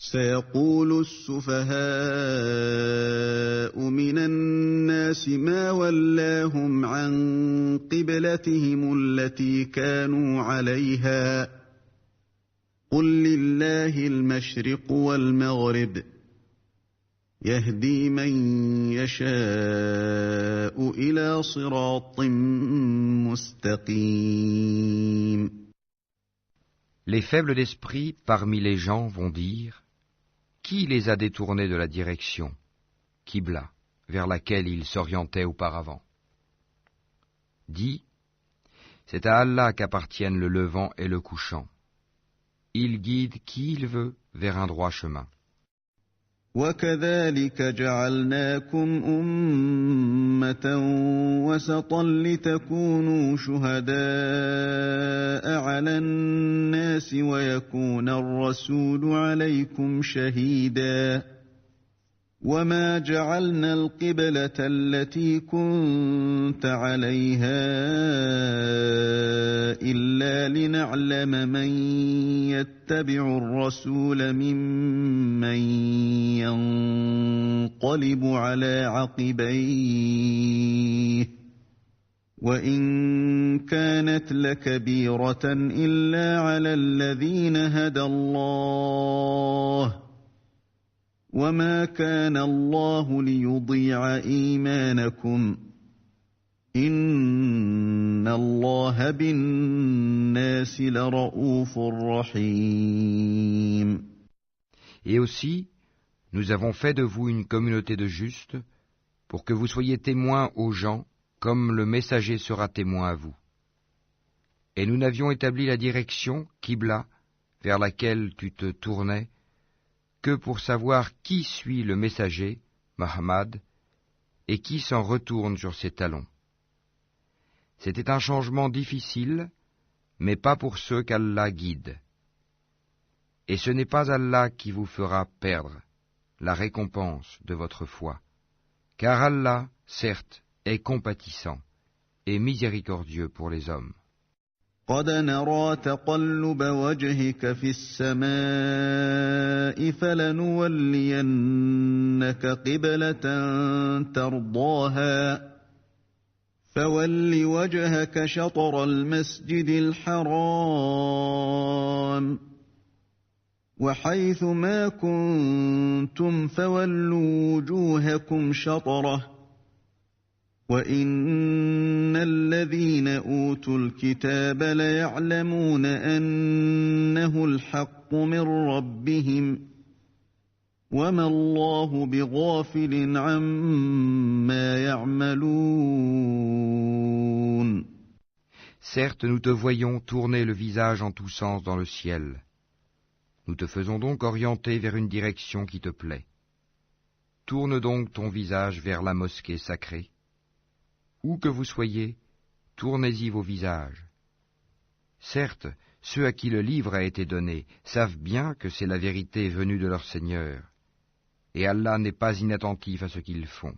سيقول السفهاء من الناس ما ولاهم عن قبلتهم التي كانوا عليها قل لله المشرق والمغرب يهدي من يشاء إلى صراط مستقيم. Les faibles d'esprit parmi les gens vont dire: Qui les a détournés de la direction, Qibla, vers laquelle ils s'orientaient auparavant? Dis: C'est à Allah qu'appartiennent le levant et le couchant. Il guide qui il veut vers un droit chemin. وَكَذَلِكَ جَعَلْنَاكُمْ أُمَّةً وَسَطًا لِتَكُونُوا شُهَدَاءَ عَلَى النَّاسِ وَيَكُونَ الرَّسُولُ عَلَيْكُمْ شَهِيدًا وَمَا جَعَلْنَا الْقِبْلَةَ الَّتِي كُنتَ عَلَيْهَا إِلَّا لِنَعْلَمَ مَن يَتَّبِعُ الرَّسُولَ مِمَّن يَنقَلِبُ عَلَى عَقِبَيْهِ وَإِن كَانَتْ لَكَبِيرَةً إِلَّا عَلَى الَّذِينَ هَدَى اللَّهُ وَمَا كَانَ اللَّهُ لِيُضِيعَ إِيمَانَكُمْ إِنَّ اللَّهَ بِالنَّاسِ لَرَءُوفٌ رَحِيمٌ. Et aussi, nous avons fait de vous une communauté de justes, pour que vous soyez témoins aux gens, comme le messager sera témoin à vous. Et nous n'avions établi la direction, Qibla, vers laquelle tu te tournais, que pour savoir qui suit le messager, Muhammad, et qui s'en retourne sur ses talons. C'était un changement difficile, mais pas pour ceux qu'Allah guide. Et ce n'est pas Allah qui vous fera perdre la récompense de votre foi, car Allah, certes, est compatissant et miséricordieux pour les hommes. قَدْ نَرَىٰ تَقَلُّبَ وَجْهِكَ فِي السَّمَاءِ فَلَنُوَلِّيَنَّكَ قِبْلَةً تَرْضَاهَا فَوَلِّ وَجْهَكَ شَطْرَ الْمَسْجِدِ الْحَرَامِ وَحَيْثُ مَا كُنتُمْ فَوَلُّوا وُجُوهَكُمْ شَطْرَهُ وَإِنَّ الَّذِينَ أُوتُوا الْكِتَابَ لَيَعْلَمُونَ أَنَّهُ الْحَقُّ مِنْ رَبِّهِمْ وَمَا اللَّهُ بِغَافِلٍ عَمَّا يَعْمَلُونَ. Certes, nous te voyons tourner le visage en tous sens dans le ciel. Nous te faisons donc orienter vers une direction qui te plaît. Tourne donc ton visage vers la mosquée sacrée. Où que vous soyez, tournez-y vos visages. Certes, ceux à qui le livre a été donné savent bien que c'est la vérité venue de leur Seigneur, et Allah n'est pas inattentif à ce qu'ils font.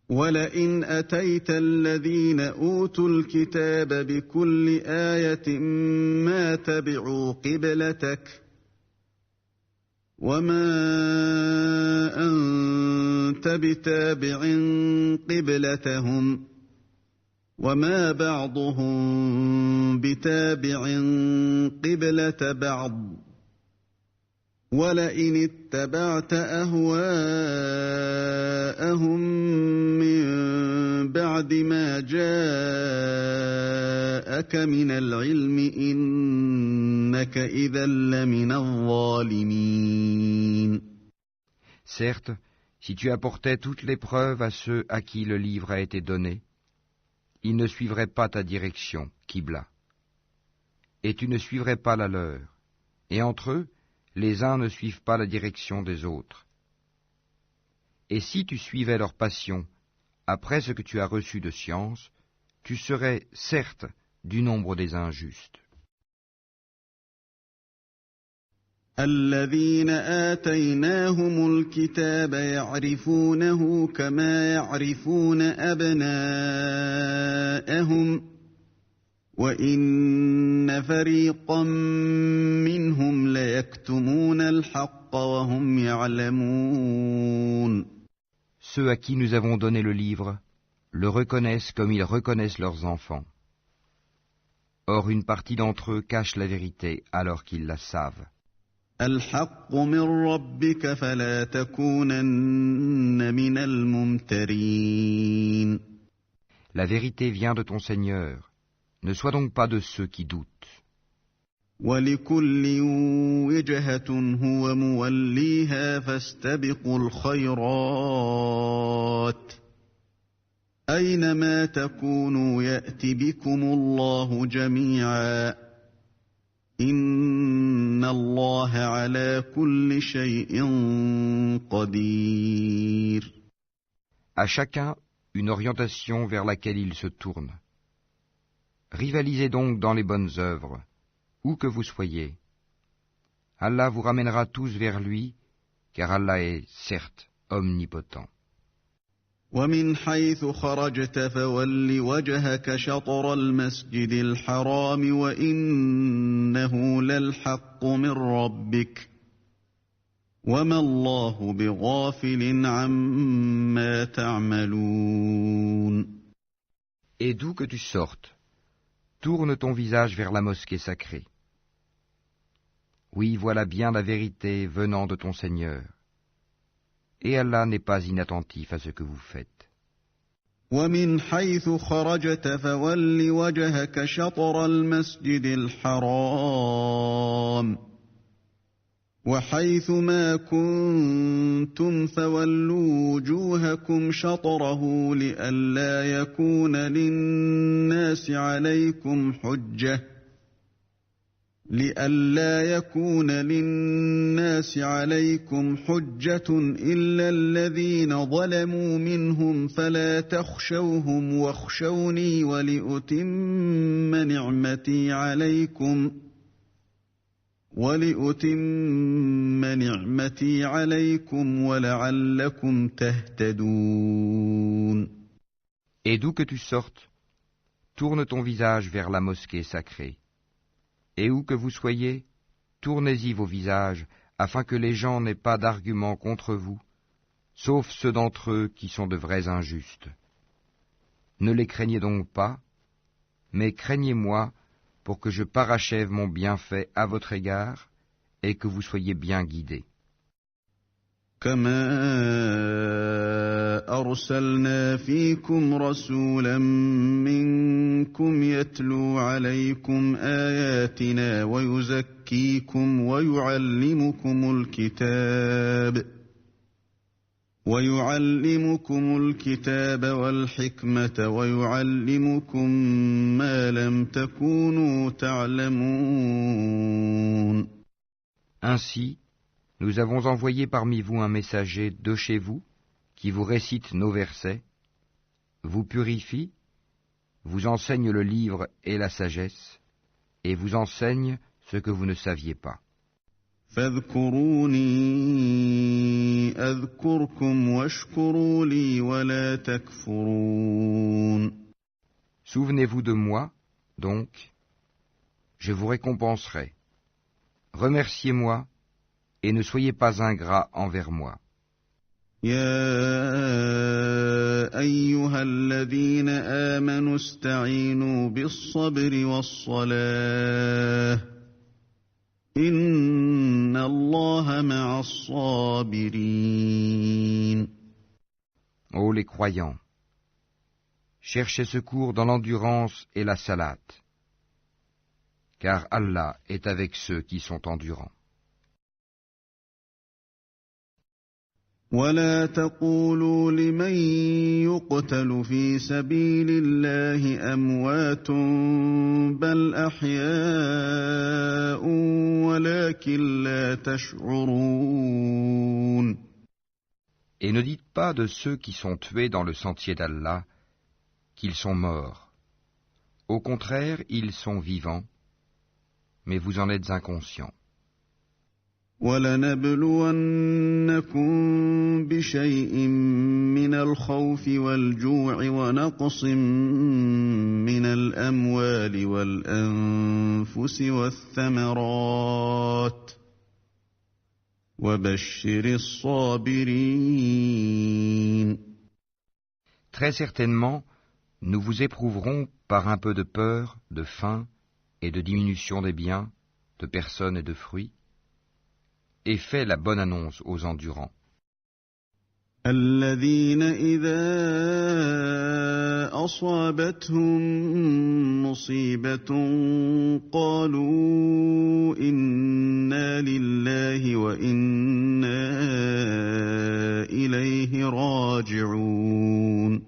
وَلَئِنْ أَتَيْتَ الَّذِينَ أُوتُوا الْكِتَابَ بِكُلِّ آيَةٍ مَا تَبِعُوا قِبْلَتَكَ وَمَا أَنْتَ بِتَابِعٍ قِبْلَتَهُمْ وَمَا بَعْضُهُمْ بِتَابِعٍ قِبْلَةَ بَعْضٍ وَلَئِنِ اتَّبَعْتَ أَهْوَاءَهُمْ مِنْ بَعْدِ مَا جَاءَكَ مِنَ الْعِلْمِ إِنَّكَ إِذًا لَمِنَ الظَّالِمِينَ. Certes, si tu apportais toutes les preuves à ceux à qui le livre a été donné, ils ne suivraient pas ta direction, Qibla, et tu ne suivrais pas la leur, et entre eux, les uns ne suivent pas la direction des autres. Et si tu suivais leur passion, après ce que tu as reçu de science, tu serais, certes, du nombre des injustes. الَّذِينَ آتَيْنَاهُمُ الْكِتَابَ يَعْرِفُونَهُ كَمَا يَعْرِفُونَ أَبْنَاءَهُمْ وَإِنَّ فَرِيقًا مِّنْهُمْ لَيَكْتُمُونَ الْحَقَّ وَهُمْ يَعْلَمُونَ. Ceux à qui nous avons donné le livre le reconnaissent comme ils reconnaissent leurs enfants. Or une partie d'entre eux cache la vérité alors qu'ils la savent. الْحَقُّ مِنْ رَبِّكَ فَلَا تَكُونَنَّ مِنَ الْمُمْتَرِينَ. La vérité vient de ton Seigneur, ne sois donc pas de ceux qui doutent. وَلِكُلٍّ وِجْهَةٌ هُوَ مُوَلِّيهَا فَاسْتَبِقُوا الْخَيْرَاتِ أَيْنَمَا تَكُونُوا يَأْتِ بِكُمُ اللَّهُ جَمِيعًا إِنَّ اللَّهَ عَلَى كُلِّ شَيْءٍ قَدِيرٌ. À chacun une orientation vers laquelle il se tourne. Rivalisez donc dans les bonnes œuvres, où que vous soyez. Allah vous ramènera tous vers lui, car Allah est, certes, omnipotent. وَمِنْ حَيْثُ خَرَجْتَ فَوَلِّ وَجْهَكَ شَطْرَ الْمَسْجِدِ الْحَرَامِ وَإِنَّهُ لَلْحَقُّ مِنْ رَبِّكَ وَمَا اللَّهُ بِغَافِلٍ عَمَّا تَعْمَلُونَ. Et d'où que tu sortes, tourne ton visage vers la mosquée sacrée. Oui, voilà bien la vérité venant de ton Seigneur. Et Allah n'est pas inattentif à ce que vous faites. وَمِنْ حَيْثُ خَرَجْتَ فَوَلِّ وَجْهَكَ شَطْرَ الْمَسْجِدِ الْحَرَامِ وَحَيْثُ مَا كُنْتُمْ فَوَلُّوا وُجُوهَكُمْ شَطْرَهُ لِئَلَّا يَكُونَ لِلنَّاسِ عَلَيْكُمْ حُجَّةٌ إِلَّا الَّذِينَ ظَلَمُوا مِنْهُمْ فَلَا تَخْشَوْهُمْ وَاخْشَوْنِي وَلِأُتِمَّ نِعْمَتِي عَلَيْكُمْ وَلَعَلَّكُمْ تَهْتَدُونَ. Et d'où que tu sortes, tourne ton visage vers la mosquée sacrée. Et où que vous soyez, tournez-y vos visages, afin que les gens n'aient pas d'arguments contre vous, sauf ceux d'entre eux qui sont de vrais injustes. Ne les craignez donc pas, mais craignez-moi pour que je parachève mon bienfait à votre égard et que vous soyez bien guidés. كما أرسلنا فيكم رسولا منكم يتلو عليكم آياتنا ويزكيكم ويعلمكم الكتاب والحكمة ويعلمكم ما لم تكونوا تعلمون. Ainsi, nous avons envoyé parmi vous un messager de chez vous, qui vous récite nos versets, vous purifie, vous enseigne le livre et la sagesse, et vous enseigne ce que vous ne saviez pas. فاذكروني أذكركم واشكروا لي ولا تكفرون. Souvenez-vous de moi, donc, je vous récompenserai. Remerciez-moi, et ne soyez pas ingrats envers moi. يا أيها الذين آمنوا استعينوا بالصبر والصلاة إن الله مع الصابرين. Ô les croyants, cherchez secours dans l'endurance et la salate, car Allah est avec ceux qui sont endurants. ولا تقولوا لمن يقتل في سبيل الله أموات بل أحياء ولكن لا تشعرون. Et ne dites pas de ceux qui sont tués dans le sentier d'Allah qu'ils sont morts. Au contraire, ils sont vivants, mais vous en êtes inconscients. وَلَنَبْلُوَنَّكُمْ بِشَيْءٍ مِّنَ الْخَوْفِ وَالْجُوعِ وَنَقْصٍ مِّنَ الْأَمْوَالِ وَالْأَنفُسِ وَالثَّمَرَاتِ وَبَشِّرِ الصَّابِرِينَ. Très certainement, nous vous éprouverons par un peu de peur, de faim et de diminution des biens, de personnes et de fruits, et fais la bonne annonce aux endurants. الذين إذا أصابتهم مصيبة قالوا إنا لله وإنا إليه راجعون.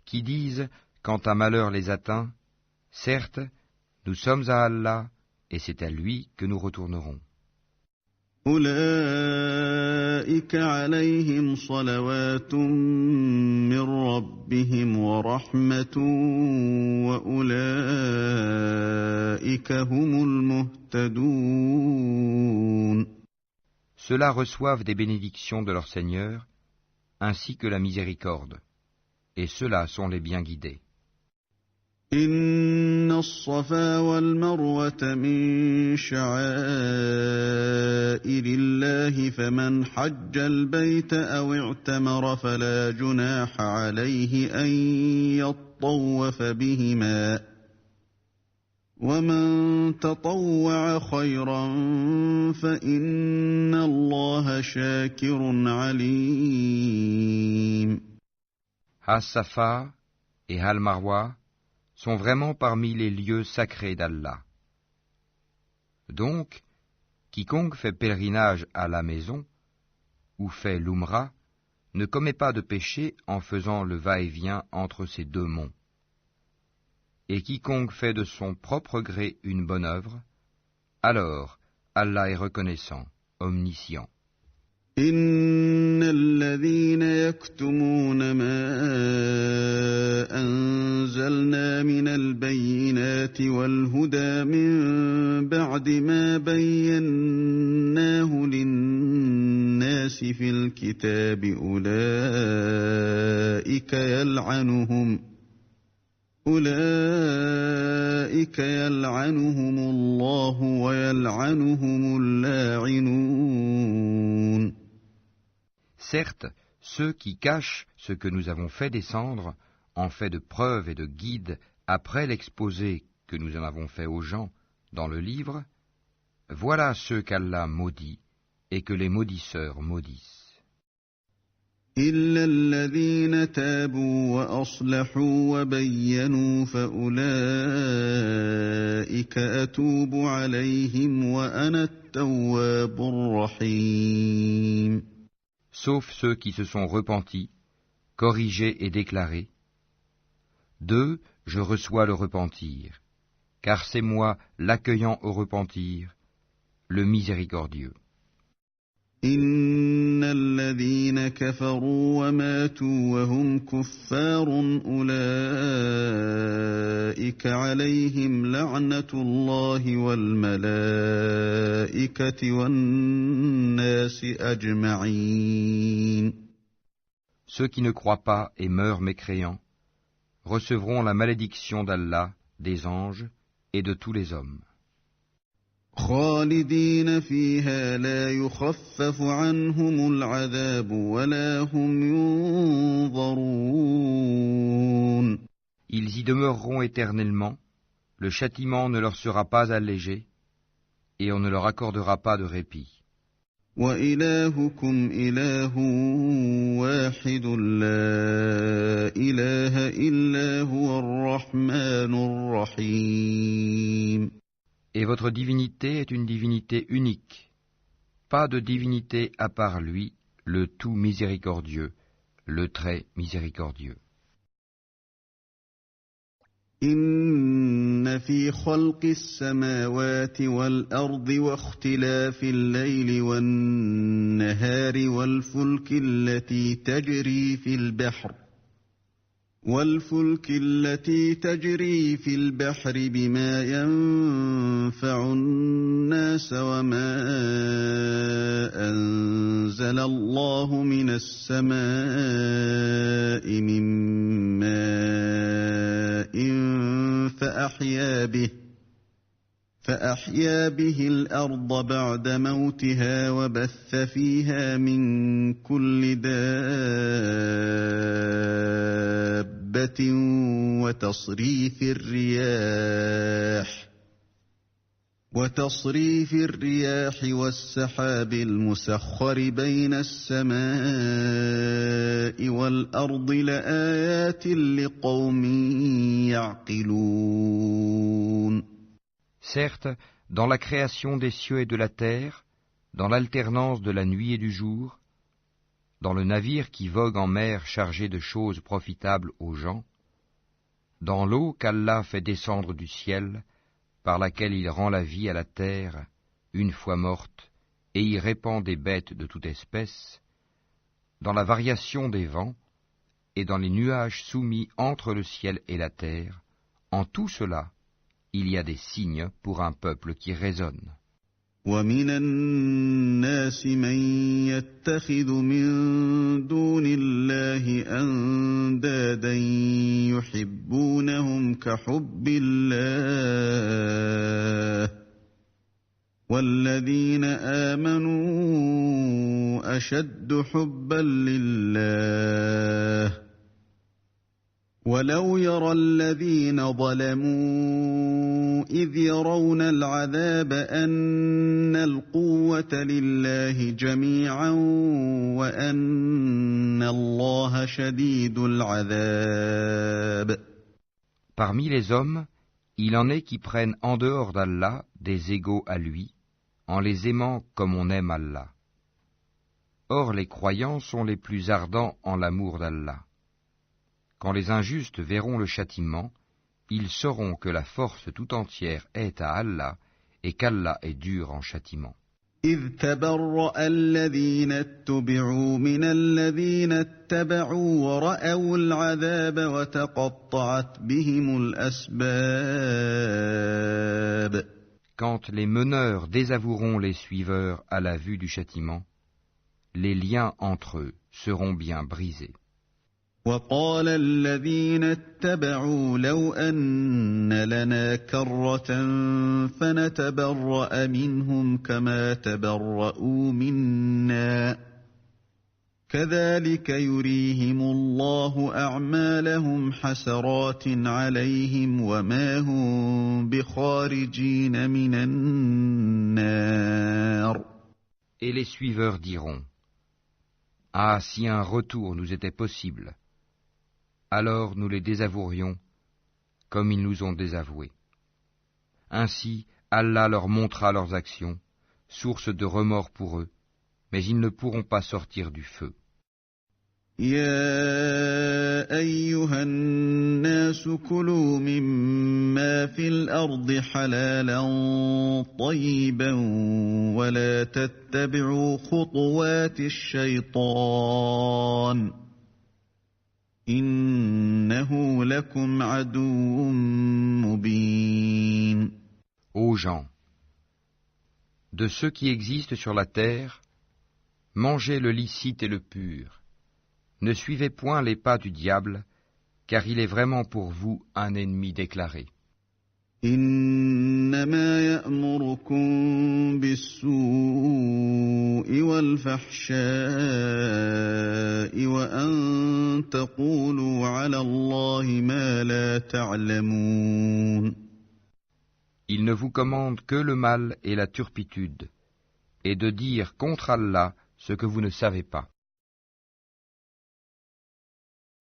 Qui disent, quand un malheur les atteint, certes, nous sommes à Allah, et c'est à lui que nous retournerons. أولئك عليهم صلوات من ربهم ورحمة وأولئك هم المهتدون. Ceux-là reçoivent des bénédictions de leur Seigneur, ainsi que la miséricorde, et ceux-là sont les bien guidés. إن الصفا والمروة من شعائر الله فمن حج البيت أو اعتمر فلا جناح عليه أن يطوف بهما ومن تطوع خيرا فإن الله شاكر عليم. As-Safa et Al-Marwa sont vraiment parmi les lieux sacrés d'Allah. Donc, quiconque fait pèlerinage à la maison, ou fait l'Umra, ne commet pas de péché en faisant le va-et-vient entre ces deux monts. Et quiconque fait de son propre gré une bonne œuvre, alors Allah est reconnaissant, omniscient. إن الذين يكتمون ما أنزلنا من البينات والهدى من بعد ما بيناه للناس في الكتاب أولئك يلعنهم الله ويلعنهم اللاعنون. Certes, ceux qui cachent ce que nous avons fait descendre, en fait de preuves et de guides, après l'exposé que nous en avons fait aux gens dans le livre, voilà ceux qu'Allah maudit et que les maudisseurs maudissent. إلا الذين تابوا وأصلحوا وبينوا فأولئك أتوب عليهم وأنا التواب الرحيم. Sauf ceux qui se sont repentis, corrigés et déclarés. D'eux, je reçois le repentir, car c'est moi l'accueillant au repentir, le miséricordieux. إن الذين كفروا وماتوا وهم كفار أولئك عليهم لعنة الله والملائكة والناس أجمعين. Ceux qui ne croient pas et meurent mécréants recevront la malédiction d'Allah, des anges et de tous les hommes. خالدين فيها لا يخفف عنهم العذاب ولا هم ينظرون. Ils y demeureront éternellement, le châtiment ne leur sera pas allégé, et on ne leur accordera pas de répit. وإلهكم إله واحد لا إله إلا هو الرحمن الرحيم. Et votre divinité est une divinité unique, pas de divinité à part lui, le tout miséricordieux, le très miséricordieux. إن في خلق السماوات والأرض واختلاف الليل والنهار والفلك التي تجري في البحر بما ينفع الناس وما أنزل الله من السماء من ماء فأحيا به الأرض بعد موتها وبث فيها من كل دابة وتصريف الرياح والسحاب المسخر بين السماء والأرض لآيات لقوم يعقلون. Certes, dans la création des cieux et de la terre, dans l'alternance de la nuit et du jour, dans le navire qui vogue en mer chargé de choses profitables aux gens, dans l'eau qu'Allah fait descendre du ciel, par laquelle il rend la vie à la terre, une fois morte, et y répand des bêtes de toute espèce, dans la variation des vents, et dans les nuages soumis entre le ciel et la terre, en tout cela, il y a des signes pour un peuple qui raisonne. وَمِنَ النَّاسِ مَن يَتَّخِذُ مِن دُونِ اللَّهِ أَندَادًا يُحِبُّونَهُمْ كَحُبِّ اللَّهِ وَالَّذِينَ آمَنُوا أَشَدُّ حُبًّا لِلَّهِ وَلَوْ يَرَى الَّذِينَ ظَلَمُوا إِذْ يَرَوْنَ الْعَذَابَ أَنَّ الْقُوَّةَ لِلَّهِ جَمِيعًا وَأَنَّ اللَّهَ شَدِيدُ الْعَذَابِ. Parmi les hommes, il en est qui prennent en dehors d'Allah des égaux à lui, en les aimant comme on aime Allah. Or les croyants sont les plus ardents en l'amour d'Allah. Quand les injustes verront le châtiment, ils sauront que la force tout entière est à Allah et qu'Allah est dur en châtiment. إِذْ تَبَرَّأَ الَّذِينَ اتُّبِعُوا مِنَ الَّذِينَ اتَّبَعُوا وَرَأَوُا الْعَذَابَ وَتَقَطَّعَتْ بِهِمُ الْأَسْبَابُ. Quand les meneurs désavoueront les suiveurs à la vue du châtiment, les liens entre eux seront bien brisés. وَقَالَ الَّذِينَ اتَّبَعُوا لَوْ أَنَّ لَنَا كَرَّةً فَنَتَبَرَّأَ مِنْهُمْ كَمَا تَبَرَّؤُوا مِنَّا كَذَلِكَ يُرِيهِمُ اللَّهُ أَعْمَالَهُمْ حَسَرَاتٍ عَلَيْهِمْ وَمَا هُمْ بِخَارِجِينَ مِنَ النَّارِ. Et les suiveurs diront : Ah, si un retour nous était possible, alors nous les désavouerions comme ils nous ont désavoués. Ainsi, Allah leur montrera leurs actions, source de remords pour eux, mais ils ne pourront pas sortir du feu. يا أيها الناس كلوا مما في الأرض حلالا طيبا ولا تتبعوا خطوات الشيطان إنه لكم عدو مبين. Ô gens, de ceux qui existent sur la terre, mangez le licite et le pur. Ne suivez point les pas du diable, car il est vraiment pour vous un ennemi déclaré. إنما يأمركم بالسوء والفحشاء وأن تقولوا على الله ما لا تعلمون. Il ne vous commande que le mal et la turpitude, et de dire contre Allah ce que vous ne savez pas.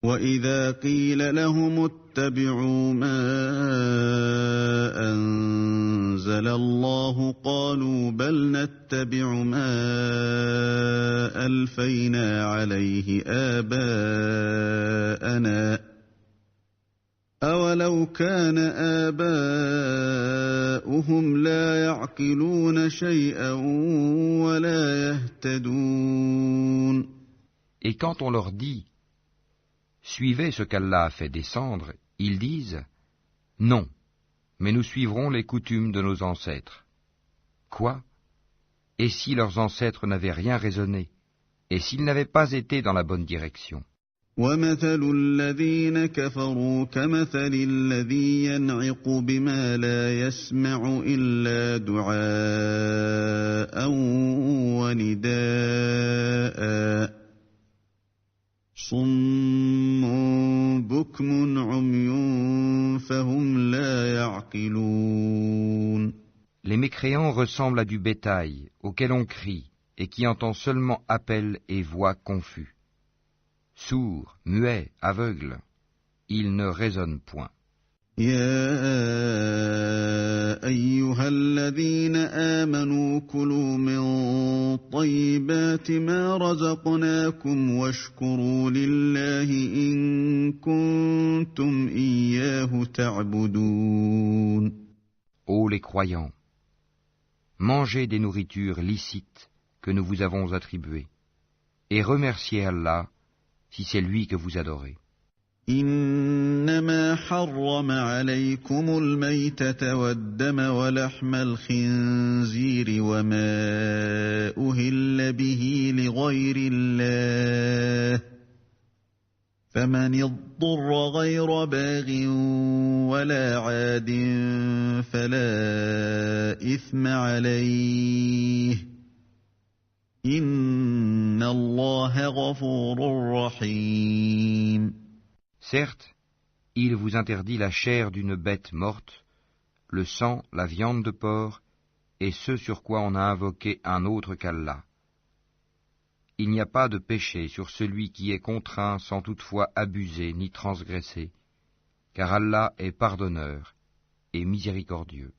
وَإِذَا قِيلَ لَهُمُ اتَّبِعُوا مَا أَنزَلَ اللَّهُ قَالُوا بَلْ نَتَّبِعُ مَا أَلْفَيْنَا عَلَيْهِ آبَاءَنَا أَوَلَوْ كَانَ آبَاؤُهُمْ لَا يَعْقِلُونَ شَيْئًا وَلَا يَهْتَدُونَ. Et quand on leur dit « Suivez ce qu'Allah a fait descendre », ils disent « Non, mais nous suivrons les coutumes de nos ancêtres. » Quoi ? Et si leurs ancêtres n'avaient rien raisonné, Et s'ils n'avaient pas été dans la bonne direction, وَمَثَلُ الَّذِينَ كَفَرُوا كَمَثَلِ الَّذِي يَنْعِقُ بِمَا لَا يَسْمَعُ إِلَّا دُعَاءً وَنِدَاءً صُمٌّ بُكْمٌ عُمْيٌ فَهُمْ لَا يَعْقِلُونَ. les mécréants ressemblent à du bétail auquel on crie et qui entend seulement appel et voix confus. Sourds, muets, aveugles, ils ne raisonnent point. يا أيها الذين آمنوا كلوا من طيبات ما رزقناكم واشكروا لله إن كنتم إياه تعبدون. Ô les croyants, mangez des nourritures licites que nous vous avons attribuées, et remerciez Allah si c'est lui que vous adorez. إنما حرم عليكم الميتة والدم ولحم الخنزير وما أهل به لغير الله فمن اضطر غير باغ ولا عاد فلا إثم عليه إن الله غفور رحيم. Certes, il vous interdit la chair d'une bête morte, le sang, la viande de porc, et ce sur quoi on a invoqué un autre qu'Allah. Il n'y a pas de péché sur celui qui est contraint sans toutefois abuser ni transgresser, car Allah est pardonneur et miséricordieux.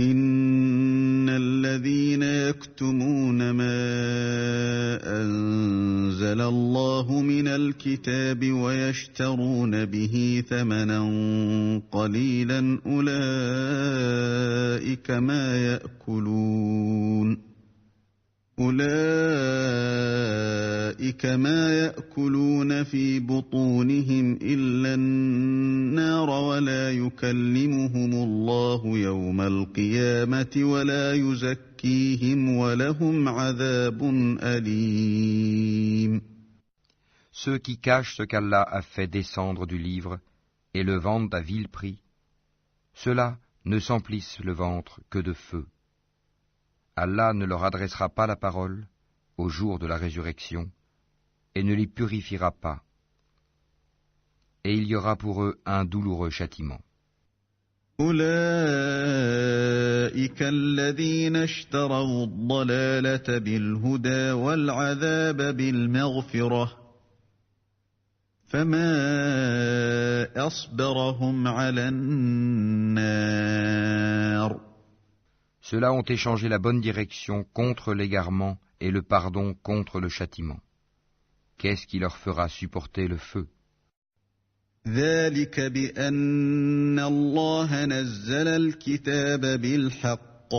إن الذين يكتمون ما أنزل الله من الكتاب ويشترون به ثمنا قليلا أولئك ما يأكلون في بطونهم إلا النار ولا يكلمهم الله يوم القيامة ولا يزكيهم ولهم عذاب أليم. Ceux qui cachent ce qu'Allah a fait descendre du livre et le vendent à vil prix, ceux-là ne s'emplissent le ventre que de feu. Allah ne leur adressera pas la parole au jour de la résurrection et ne les purifiera pas. Et il y aura pour eux un douloureux châtiment. أولئك الذين اشتروا الضلالة بالهدى والعذاب بالمغفرة فما أصبرهم على النار. Ceux-là ont échangé la bonne direction contre l'égarement et le pardon contre le châtiment. Qu'est-ce qui leur fera supporter le feu? ذلك بأن الله نزل الكتاب بالحق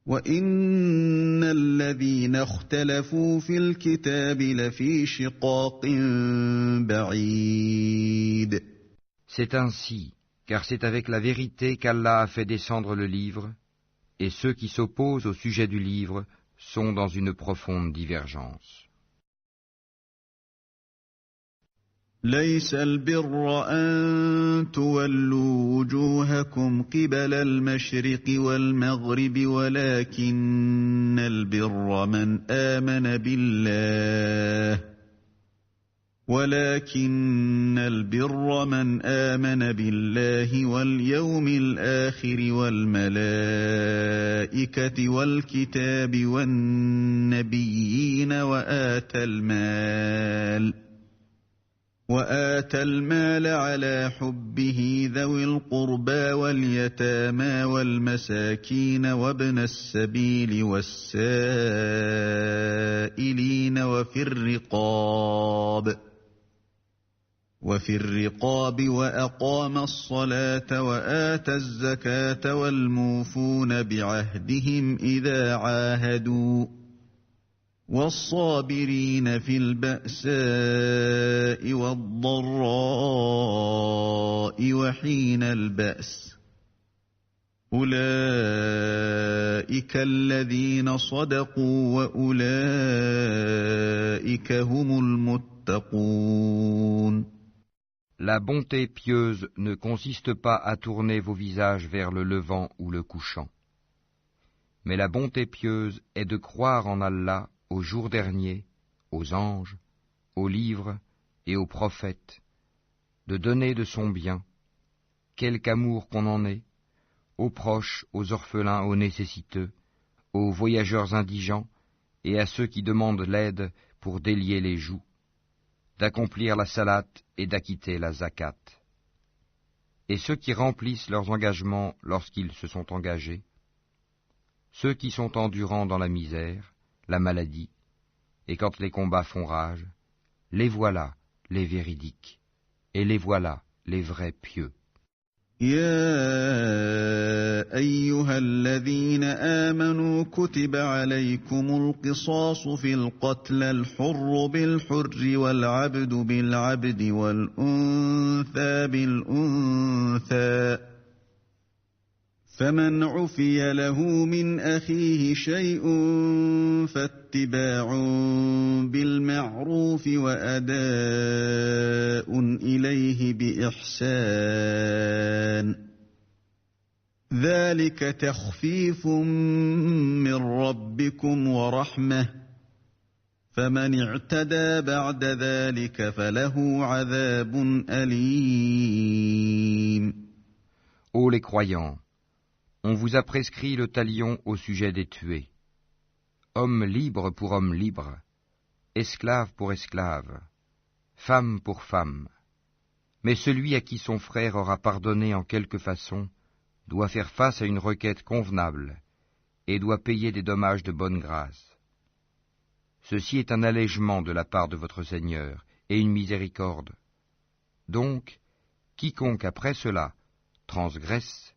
وإن الذين اختلفوا في الكتاب لفي شقاق بعيد. C'est ainsi, car c'est avec la vérité qu'Allah a fait descendre le livre, et ceux qui s'opposent au sujet du livre sont dans une profonde divergence. ليس البر أن تولوا وجوهكم قبل المشرق والمغرب ولكن البر من آمن بالله واليوم الآخر والملائكة والكتاب والنبيين وآتى المال على حبه ذوي القربى واليتامى والمساكين وابن السبيل والسائلين وفي الرقاب وأقام الصلاة وآتى الزكاة والموفون بعهدهم إذا عاهدوا والصابرين في البأساء والضراء وحين البأس أولئك الذين صدقوا وأولئك هم المتقون. La bonté pieuse ne consiste pas à tourner vos visages vers le levant ou le couchant. Mais la bonté pieuse est de croire en Allah, au jour dernier, aux anges, aux livres et aux prophètes, de donner de son bien, quelque amour qu'on en ait, aux proches, aux orphelins, aux nécessiteux, aux voyageurs indigents et à ceux qui demandent l'aide pour délier les joues, d'accomplir la salate et d'acquitter la zakat. Et ceux qui remplissent leurs engagements lorsqu'ils se sont engagés, ceux qui sont endurants dans la misère, la maladie, et quand les combats font rage, les voilà les véridiques, et les voilà les vrais pieux. يا أيها الذين آمنوا كتب عليكم القصاص في القتلى الحر بالحر والعبد بالعبد والأنثى بالأنثى فمن عفي له من أخيه شيء فاتباع بالمعروف وأداء إليه بإحسان ذلك تخفيف من ربكم ورحمة فمن اعتدى بعد ذلك فله عذاب أليم. Ô les croyants, on vous a prescrit le talion au sujet des tués. Homme libre pour homme libre, esclave pour esclave, femme pour femme. Mais celui à qui son frère aura pardonné en quelque façon doit faire face à une requête convenable et doit payer des dommages de bonne grâce. Ceci est un allègement de la part de votre Seigneur et une miséricorde. Donc, quiconque après cela transgresse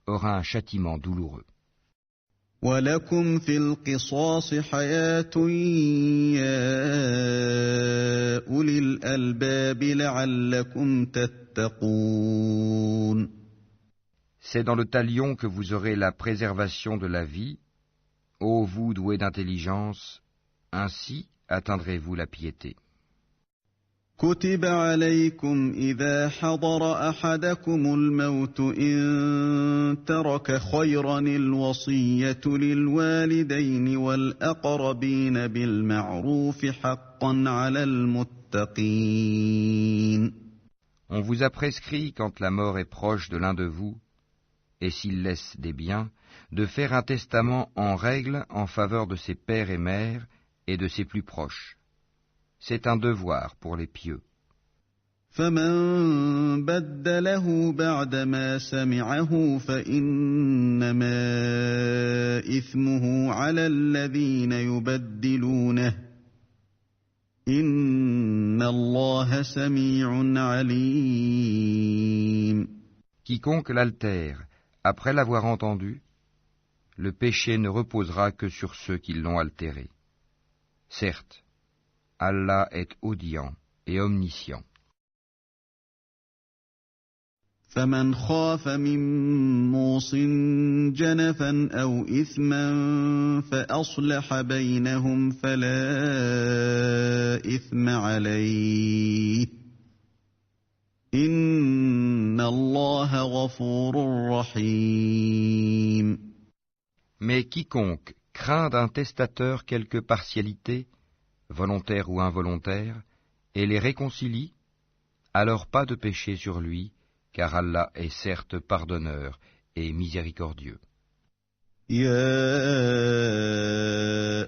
aura un châtiment douloureux. وَلَكُمْ فِي الْقِصَاصِ حَيَاةٌ يَا أُولِي الْأَلْبَابِ لَعَلَّكُمْ تَتَّقُونَ. C'est dans le talion que vous aurez la préservation de la vie, ô vous doués d'intelligence, ainsi atteindrez-vous la piété. كتب عليكم إذا حضر أحدكم الموت إن ترك خيرا الوصية للوالدين والأقربين بالمعروف حقا على المتقين. On vous a prescrit, quand la mort est proche de l'un de vous, et s'il laisse des biens, de faire un testament en règle en faveur de ses pères et mères et de ses plus proches. C'est un devoir pour les pieux. فمن بدله بعدما سمعه فإنما إثمه على الذين يبدلونه إن الله سميع عليم. Quiconque l'altère, après l'avoir entendu, le péché ne reposera que sur ceux qui l'ont altéré. Certes, Allah est audient et omniscient. فمن خاف من موص جنفا أو إثما فأصلح بينهم فلا إثم عليه إن الله غفور رحيم. Mais quiconque craint d'un testateur quelque partialité, volontaire ou involontaire, et les réconcilie, alors pas de péché sur lui, car Allah est certes pardonneur et miséricordieux. يا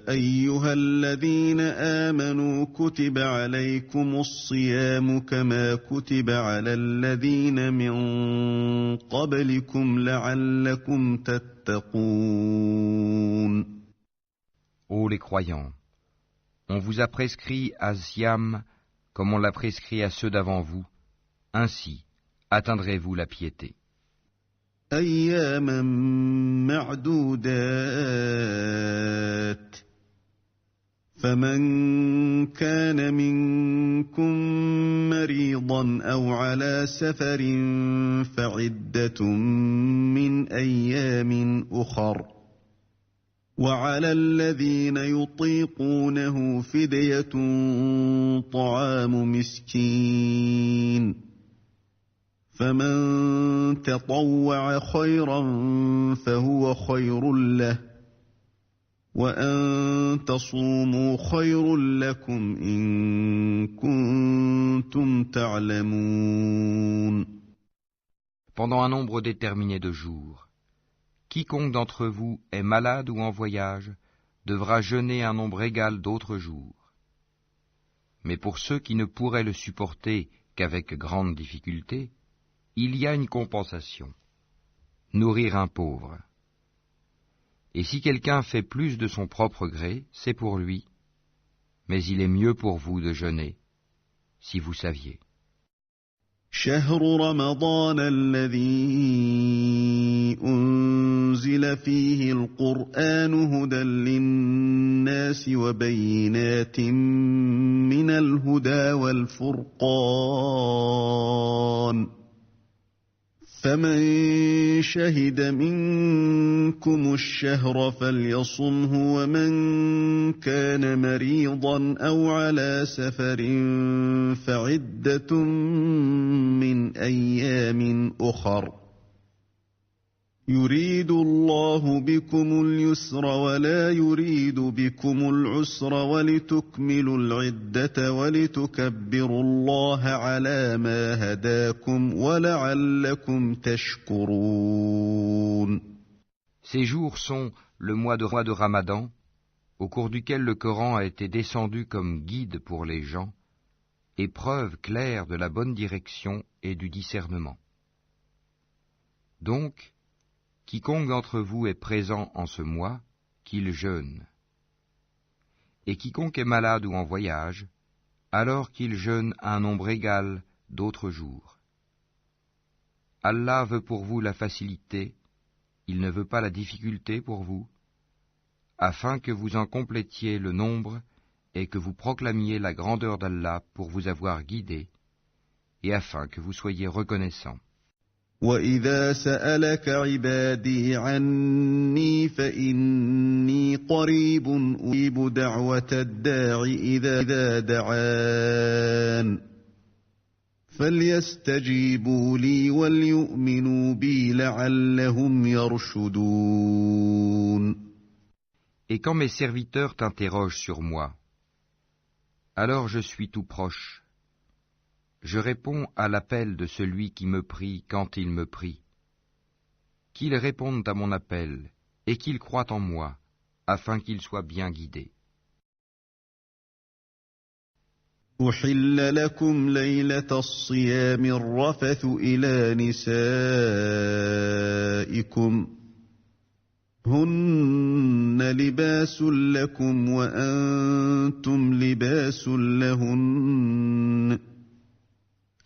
أيها الذين آمنوا كتب عليكم الصيام كما كتب على الذين من قبلكم لعلكم تتقون. Ô les croyants, on vous a prescrit à Siam comme on l'a prescrit à ceux d'avant vous, ainsi atteindrez-vous la piété. أياما معدودات فمن كان منكم مريضا أو على سفر فعدة من أيام أخر وعلى الذين يطيقونه فدية طعام مسكين فمن تطوع خيرا فهو خير له وأن تصوموا خير لكم إن كنتم تعلمون. Pendant un nombre déterminé de jours, quiconque d'entre vous est malade ou en voyage devra jeûner un nombre égal d'autres jours. Mais pour ceux qui ne pourraient le supporter qu'avec grande difficulté, il y a une compensation, nourrir un pauvre. Et si quelqu'un fait plus de son propre gré, c'est pour lui, mais il est mieux pour vous de jeûner, si vous saviez. شهر رمضان الذي أنزل فيه القرآن هدى للناس وبينات من الهدى والفرقان فمن شهد منكم الشهر فليصمه ومن كان مريضا أو على سفر فعدة من أيام أخر يريد الله بكم اليسر ولا يريد بكم العسر ولتكملوا العدة ولتكبروا الله على ما هداكم ولعلكم تشكرون. Ces jours sont le mois de Ramadan, au cours duquel le Coran a été descendu comme guide pour les gens, et preuve claire de la bonne direction et du discernement. Donc, quiconque d'entre vous est présent en ce mois, qu'il jeûne. Et quiconque est malade ou en voyage, alors qu'il jeûne un nombre égal d'autres jours. Allah veut pour vous la facilité, il ne veut pas la difficulté pour vous, afin que vous en complétiez le nombre et que vous proclamiez la grandeur d'Allah pour vous avoir guidé, et afin que vous soyez reconnaissants. وَإِذَا سَأَلَكَ عِبَادِي عَنِّي فَإِنِّي قَرِيبٌ أُجِيبُ دَعْوَةَ الدَّاعِ إِذَا دَعَانِ فَلْيَسْتَجِيبُوا لِي وَلْيُؤْمِنُوا بِي لَعَلَّهُمْ يَرْشُدُونَ. Et quand mes serviteurs t'interrogent sur moi, alors je suis tout proche. Je réponds à l'appel de celui qui me prie quand il me prie. Qu'ils répondent à mon appel et qu'ils croient en moi, afin qu'ils soient bien guidés. أُحِلَّ لَكُمْ لَيْلَةَ الصِّيَامِ الرَّفَثُ إِلَى نِسَائِكُمْ هُنَّ لِبَاسٌ لَكُمْ وَأَنْتُمْ لِبَاسٌ لَهُنَّ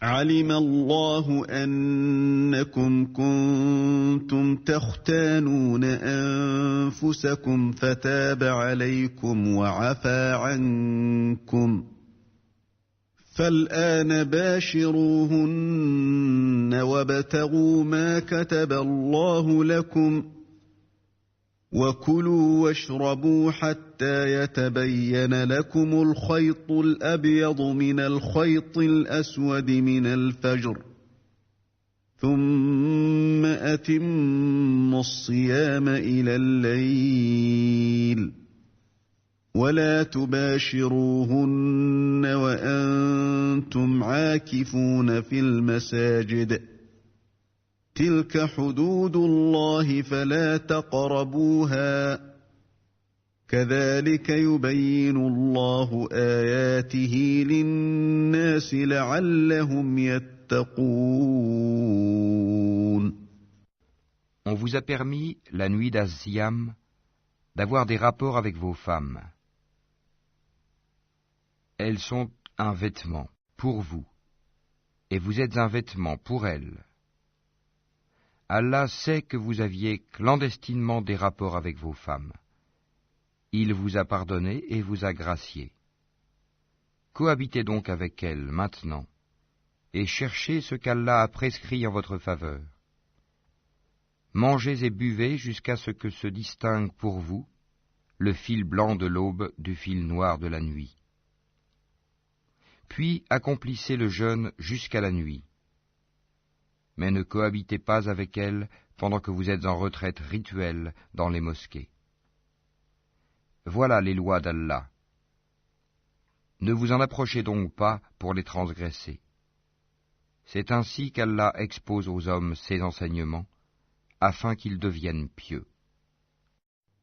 عَلِمَ اللَّهُ أَنَّكُمْ كُنْتُمْ تَخْتَانُونَ أَنفُسَكُمْ فَتَابَ عَلَيْكُمْ وَعَفَا عَنْكُمْ فَالْآنَ بَاشِرُوهُنَّ وَابْتَغُوا مَا كَتَبَ اللَّهُ لَكُمْ وَكُلُوا وَاشْرَبُوا حَتَّى يَتَبَيَّنَ لَكُمُ الْخَيْطُ الْأَبْيَضُ مِنَ الْخَيْطِ الْأَسْوَدِ مِنَ الْفَجْرِ ثُمَّ أَتِمُّوا الصِّيَامَ إِلَى اللَّيْلِ وَلَا تُبَاشِرُوهُنَّ وَأَنْتُمْ عَاكِفُونَ فِي الْمَسَاجِدِ تِلْكَ حُدُودُ اللَّهِ فَلَا تَقْرَبُوهَا كَذَلِكَ يُبَيِّنُ اللَّهُ آيَاتِهِ لِلنَّاسِ لَعَلَّهُمْ يَتَّقُونَ. On vous a permis, la nuit d'Az-Siyam, d'avoir des rapports avec vos femmes. Elles sont un vêtement pour vous, et vous êtes un vêtement pour elles. Allah sait que vous aviez clandestinement des rapports avec vos femmes. Il vous a pardonné et vous a gracié. Cohabitez donc avec elles maintenant, et cherchez ce qu'Allah a prescrit en votre faveur. Mangez et buvez jusqu'à ce que se distingue pour vous le fil blanc de l'aube du fil noir de la nuit. Puis accomplissez le jeûne jusqu'à la nuit. Mais ne cohabitez pas avec elle pendant que vous êtes en retraite rituelle dans les mosquées. Voilà les lois d'Allah. Ne vous en approchez donc pas pour les transgresser. C'est ainsi qu'Allah expose aux hommes ses enseignements, afin qu'ils deviennent pieux.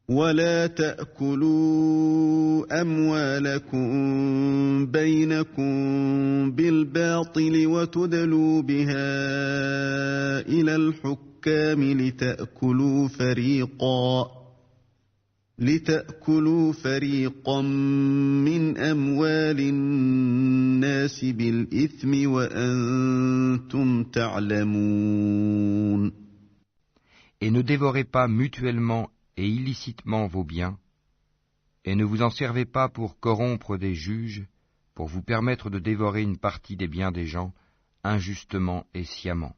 ولا تأكلوا أموالكم بينكم بالباطل وتدلوا بها إلى الحكام لتأكلوا فريقا من أموال الناس بالإثم وأنتم تعلمون. Et ne dévorez pas mutuellement et illicitement vos biens, et ne vous en servez pas pour corrompre des juges, pour vous permettre de dévorer une partie des biens des gens, injustement et sciemment.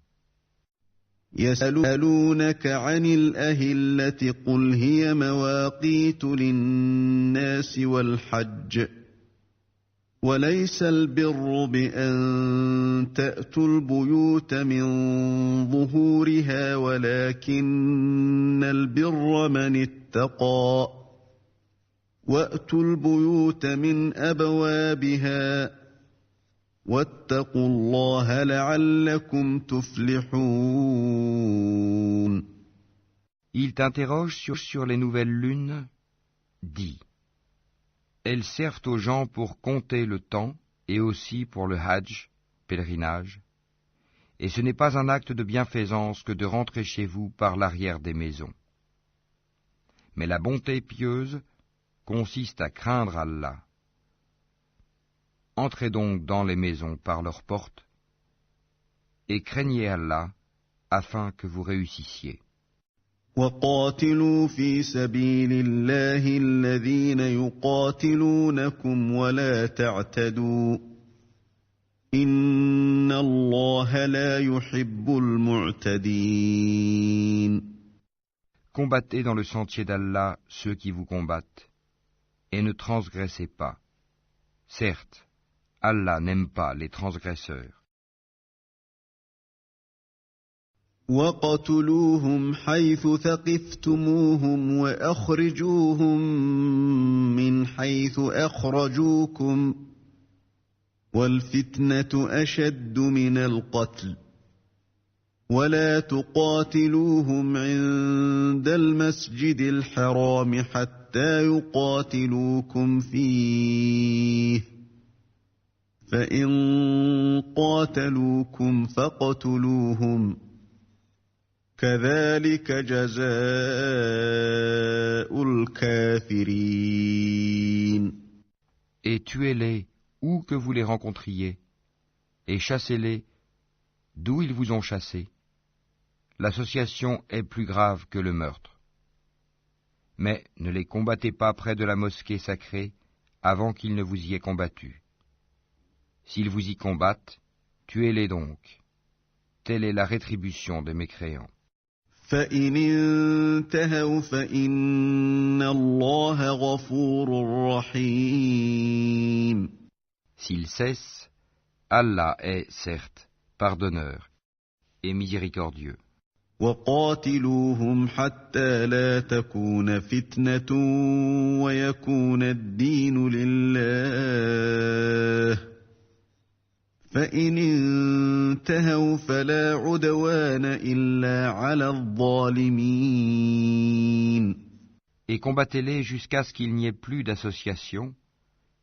يسألونك عن الأهلة قل هي مواقيت للناس والحج وليس البر بأن تأتوا البيوت من ظهورها ولكن البر من اتقى وأتوا البيوت من أبوابها واتقوا الله لعلكم تفلحون. Il t'interroge sur les nouvelles lunes, dis. Elles servent aux gens pour compter le temps et aussi pour le hajj, pèlerinage, et ce n'est pas un acte de bienfaisance que de rentrer chez vous par l'arrière des maisons. Mais la bonté pieuse consiste à craindre Allah. Entrez donc dans les maisons par leurs portes, et craignez Allah afin que vous réussissiez. وقاتلوا في سبيل الله الذين يقاتلونكم ولا تعتدوا إن الله لا يحب المعتدين. Combattez dans le sentier d'Allah ceux qui vous combattent, et ne transgressez pas. Certes, Allah n'aime pas les transgresseurs. وَاقْتُلُوهُمْ حَيْثُ ثَقِفْتُمُوهُمْ وَأَخْرِجُوهُمْ مِنْ حَيْثُ أَخْرَجُوكُمْ وَالْفِتْنَةُ أَشَدُّ مِنَ الْقَتْلِ وَلَا تُقَاتِلُوهُمْ عِندَ الْمَسْجِدِ الْحَرَامِ حَتَّى يُقَاتِلُوكُمْ فِيهِ فَإِنْ قَاتَلُوكُمْ فَاقْتُلُوهُمْ كَذَلِكَ جَزَاءُ الْكَافِرِينَ. Et tuez-les où que vous les rencontriez, et chassez-les d'où ils vous ont chassés. L'association est plus grave que le meurtre. Mais ne les combattez pas près de la mosquée sacrée avant qu'ils ne vous y aient combattu. S'ils vous y combattent, tuez-les donc. Telle est la rétribution des mécréants. فَإِنِ انتهوا فَإِنَّ اللَّهَ غَفُورٌ رَحِيمٌ. S'ils cessent, Allah est, certes, pardonneur et miséricordieux. وَقَاتِلُوهُمْ حَتَّى لَا تَكُونَ فِتْنَةٌ وَيَكُونَ الدِّينُ لِلَّهِ فَإِنِ انتهوا فَلَا عُدْوَانَ إِلَّا عَلَى الظَّالِمِينَ. Et combattez-les jusqu'à ce qu'il n'y ait plus d'association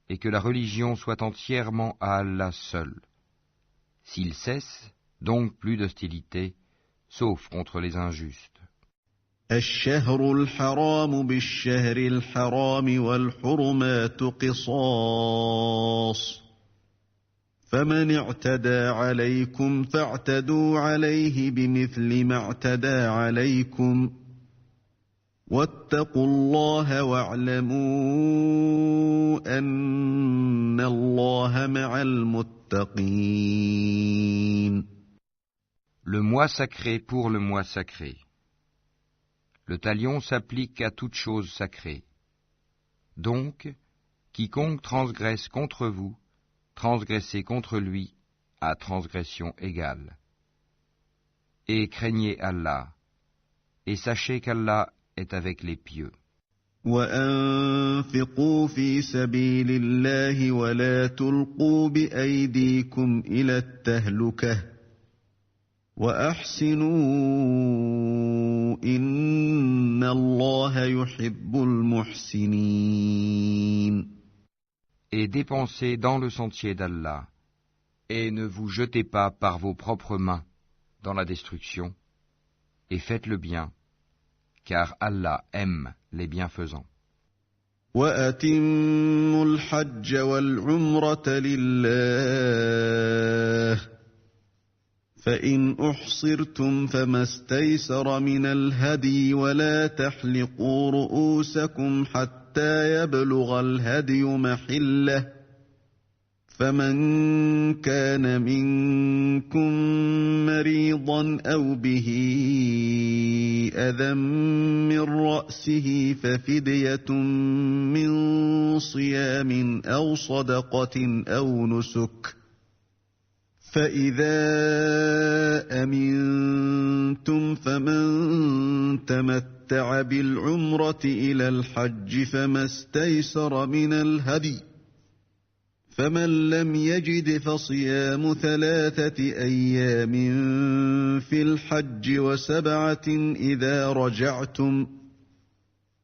et que la religion soit entièrement à Allah seul. S'ils cessent, donc plus d'hostilité, sauf contre les injustes. الشهر الحرام بالشهر الحرام والحرمات قصاص فمن اعتدى عليكم فاعتدوا عليه بمثل ما اعتدى عليكم واتقوا الله واعلموا أن الله اللَّهَ مَعَ الْمُتَّقِينَ. Le mois sacré pour le mois sacré. Le talion s'applique à toute chose sacrée. Donc, quiconque transgresse contre vous, transgressez contre lui à transgression égale. Et craignez Allah, et sachez qu'Allah est avec les pieux. وَأَنفِقُوا فِي سَبِيلِ اللَّهِ وَلَا تُلْقُوا بِأَيْدِيكُمْ إِلَى التَّهْلُكَةِ وَأَحْسِنُوا إِنَّ اللَّهَ يُحِبُّ الْمُحْسِنِينَ. Et dépensez dans le sentier d'Allah, et ne vous jetez pas par vos propres mains dans la destruction, et faites le bien, car Allah aime les bienfaisants. وَأَتِمُّوا الْحَجَّ وَالْعُمْرَةَ لِلَّهِ فَإِنْ أُحْصِرْتُمْ فَمَا اسْتَيْسَرَ مِنَ الْهَدْيِ وَلَا تَحْلِقُوا رُءُوسَكُمْ حَتَّى يَبْلُغَ الْهَدْيُ مَحِلَّهُ فَمَنْ كَانَ مِنْكُمْ مَرِيضًا أَوْ بِهِ أَذًى مِّن رَّأْسِهِ فَفِدْيَةٌ مِّن صِيَامٍ أَوْ صَدَقَةٍ أَوْ نُسُكٍ فَإِذَا أَمِنْتُمْ فَمَنْ تَمَتَّعَ بِالْعُمْرَةِ إِلَى الْحَجِّ فَمَا اسْتَيْسَرَ مِنَ الْهَدْيِ فَمَنْ لَمْ يَجِدْ فَصِيَامُ 3 أَيَّامٍ فِي الْحَجِّ وَسَبْعَةٍ إِذَا رَجَعْتُمْ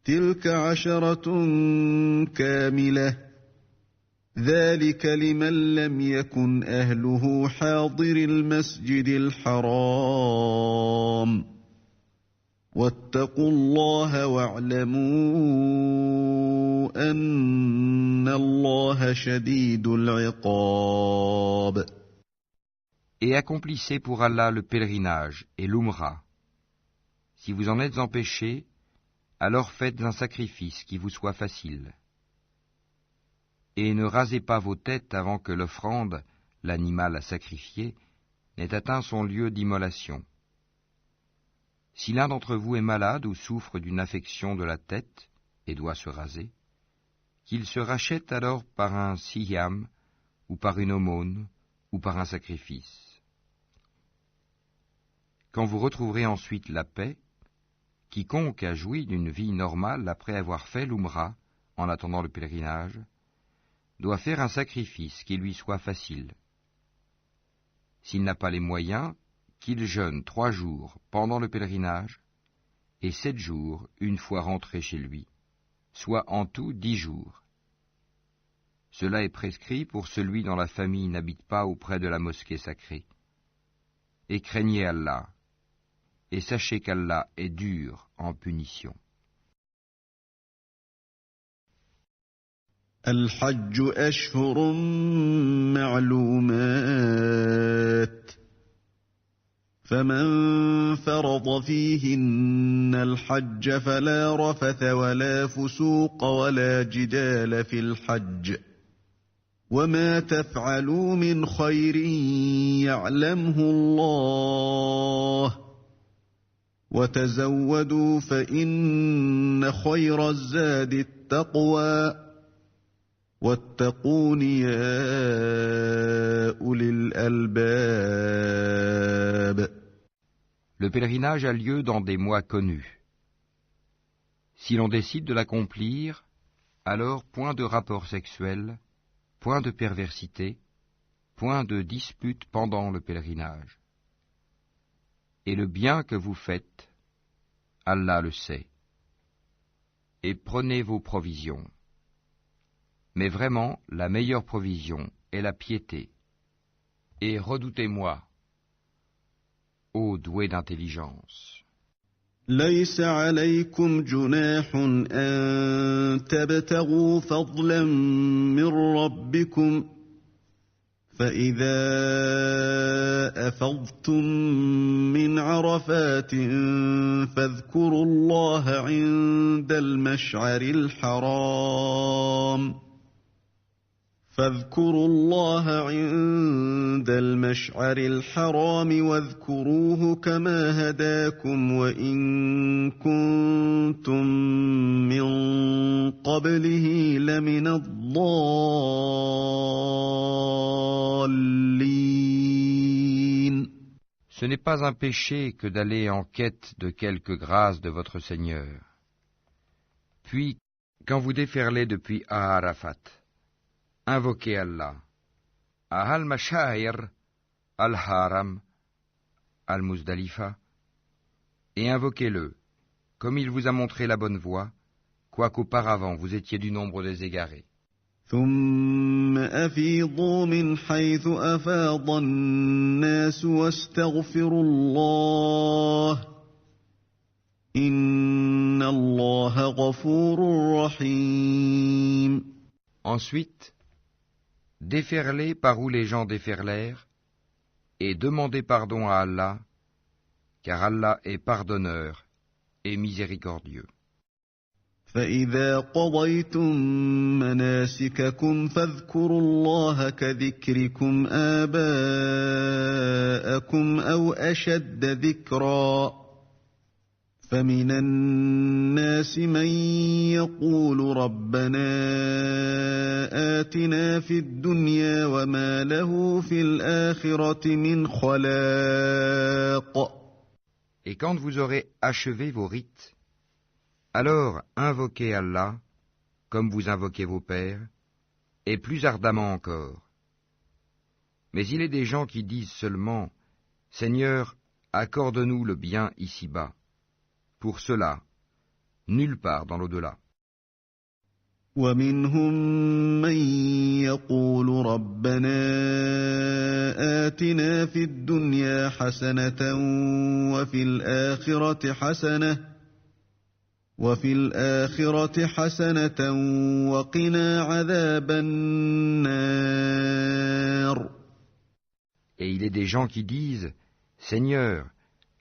تِلْكَ 10 كَامِلَةٌ ذَلِكَ لِمَنْ لَمْ يَكُنْ أَهْلُهُ حَاضِرِي الْمَسْجِدِ الْحَرَامِ وَاتَّقُوا اللَّهَ وَاعْلَمُوا أَنَّ اللَّهَ شَدِيدُ الْعِقَابِ. Et accomplissez pour Allah le pèlerinage et l'Umra. Si vous en êtes empêchés, alors faites un sacrifice qui vous soit facile. Et ne rasez pas vos têtes avant que l'offrande, l'animal à sacrifier, n'ait atteint son lieu d'immolation. Si l'un d'entre vous est malade ou souffre d'une affection de la tête et doit se raser, qu'il se rachète alors par un siyam, ou par une aumône, ou par un sacrifice. Quand vous retrouverez ensuite la paix, quiconque a joui d'une vie normale après avoir fait l'Umra, en attendant le pèlerinage, doit faire un sacrifice qui lui soit facile. S'il n'a pas les moyens, qu'il jeûne 3 jours pendant le pèlerinage et 7 jours une fois rentré chez lui, soit en tout 10 jours. Cela est prescrit pour celui dont la famille n'habite pas auprès de la mosquée sacrée. Et craignez Allah, et sachez qu'Allah est dur en punition. الحج أشهر معلومات فمن فرض فيهن الحج فلا رفث ولا فسوق ولا جدال في الحج وما تفعلوا من خير يعلمه الله وتزودوا فإن خير الزاد التقوى واتقون يا أولي الألباب. Le pèlerinage a lieu dans des mois connus. Si l'on décide de l'accomplir, alors point de rapport sexuel, point de perversité, point de dispute pendant le pèlerinage. Et le bien que vous faites, Allah le sait. Et prenez vos provisions. Mais vraiment, la meilleure provision est la piété. Et redoutez-moi, ô doué d'intelligence. ليس عليكم جناح أن تبتغوا فضلا من ربكم فإذا أفضتم من عرفات فاذكروا الله عند المشعر الحرام فاذكروا الله عند المشعر الحرام واذكروه كما هداكم وإن كنتم من قبله لمن الضالين. Ce n'est pas un péché que d'aller en quête de quelque grâce de votre Seigneur. Puis, quand vous déferlez depuis Arafat, invoquez Allah, à Al-Mashair, Al-Haram, Al-Muzdalifa, et invoquez-le, comme il vous a montré la bonne voie, quoiqu'auparavant vous étiez du nombre des égarés. ثم أفيضوا من حيث أفاض الناس واستغفروا الله إن الله غفور رحيم. Ensuite, déferlez par où les gens déferlèrent, et demandez pardon à Allah, car Allah est pardonneur et miséricordieux. فإذا قضيتم مناسككم فاذكروا الله كذكركم آباءكم أو أشد ذكرا فمن الناس من يقول ربنا آتنا في الدنيا وما له في الآخرة من خلاق. Et quand vous aurez achevé vos rites, alors invoquez Allah, comme vous invoquez vos pères, et plus ardemment encore. Mais il est des gens qui disent seulement, « Seigneur, accorde-nous le bien ici-bas. » Pour cela, nulle part dans l'au-delà. ومنهم من يقول ربنا آتنا في الدنيا حسنة وفي الآخرة حسنة وقنا عذاب النار. Et il est des gens qui disent, « Seigneur,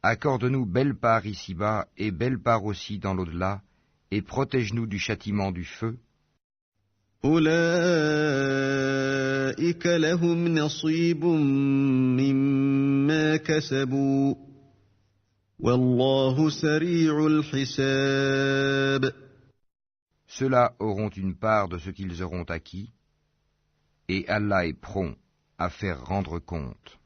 accorde-nous belle part ici-bas et belle part aussi dans l'au-delà, et protège-nous du châtiment du feu. » أولئك لهم نصيب مما كسبوا والله سريع الحساب. Ceux-là auront une part de ce qu'ils auront acquis, et Allah est prompt à faire rendre compte.